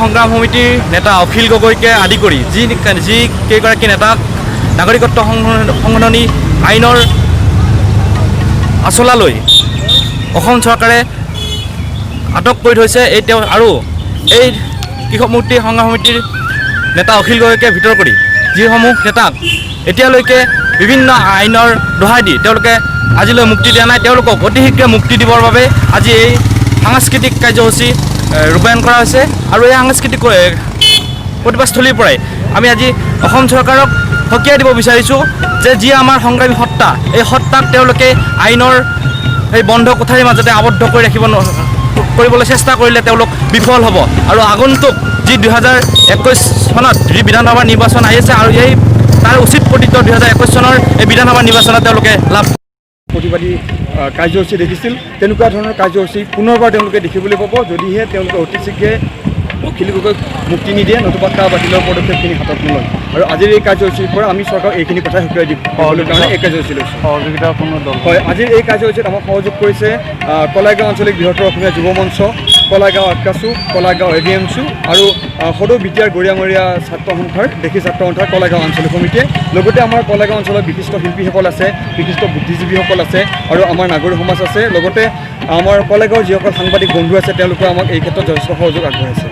সংগ্ৰাম সমিতিৰ নেতা অখিল গগৈকে আদি কৰি যি কেইগৰাকী নেতাক নাগৰিকত্ব সংশোধনী আইনৰ আচলালৈ অসম চৰকাৰে আটক কৰি থৈছে আৰু এই কৃষক মুক্তি সংগ্ৰাম সমিতিৰ নেতা অখিল গগৈকে ভিতৰ কৰি যিসমূহ নেতাক এতিয়ালৈকে বিভিন্ন আইনৰ দোহাই দি তেওঁলোকে আজিলৈ মুক্তি দিয়া নাই, তেওঁলোকক অতি শীঘ্ৰে মুক্তি দিবৰ বাবে আজি এই সাংস্কৃতিক কাৰ্যসূচী ৰূপায়ণ কৰা হৈছে। আৰু এই সাংস্কৃতিক প্ৰতিবাদস্থলীৰ পৰাই আমি আজি অসম চৰকাৰক সকীয়াই দিব বিচাৰিছোঁ যে যি আমাৰ সংগ্ৰামী সত্তা, এই সত্তাক তেওঁলোকে আইনৰ এই বন্ধ কোঠাৰীৰ মাজতে আবদ্ধ কৰি কৰিবলৈ চেষ্টা কৰিলে তেওঁলোক বিফল হ'ব। আৰু আগন্তুক যি 2021 চনত যি বিধানসভাৰ নিৰ্বাচন আহি আছে আৰু এই তাৰ উচিত প্ৰতিত্তৰ 2021 চনৰ এই বিধানসভা নিৰ্বাচনত তেওঁলোকে লাভ প্ৰতিবাদী কাৰ্যসূচী দেখিছিল। তেনেকুৱা ধৰণৰ কাৰ্যসূচী পুনৰবাৰ তেওঁলোকে দেখিবলৈ পাব যদিহে তেওঁলোকে অতি শীঘ্ৰে অখিল গগৈক মুক্তি নিদিয়ে, নতুবা কা বাতিলৰ পদক্ষেপখিনি হাতত নলয়। আৰু আজিৰ এই কাৰ্যসূচীৰ পৰা আমি চৰকাৰক এইখিনি কথা শুকুৱাই দিবলৈ কাৰণে এই কাৰ্যসূচী লৈছোঁ। সহযোগিতা কোনো দল হয়, আজিৰ এই কাৰ্যসূচীত আমাক সহযোগ কৰিছে কলাইগাঁও আঞ্চলিক বৃহত্তৰ অসমীয়া যুৱ মঞ্চ, কলাইগাঁও আক্কাচু, কলাইগাঁও এভিএমচু আৰু সদৌ বিদ্যাৰ গৰিয়ামৰীয়া ছাত্ৰ সন্থাৰ দেশী ছাত্ৰ সন্থাৰ কলাইগাঁও আঞ্চলিক সমিতিয়ে, লগতে আমাৰ কলাইগাঁও অঞ্চলত বিশিষ্ট শিল্পীসকল আছে, বিশিষ্ট বুদ্ধিজীৱীসকল আছে আৰু আমাৰ নাগৰিক সমাজ আছে। লগতে আমাৰ কলাইগাঁৱৰ যিসকল সাংবাদিক বন্ধু আছে তেওঁলোকে আমাক এই ক্ষেত্ৰত যথেষ্ট সহযোগ আগবঢ়াইছে।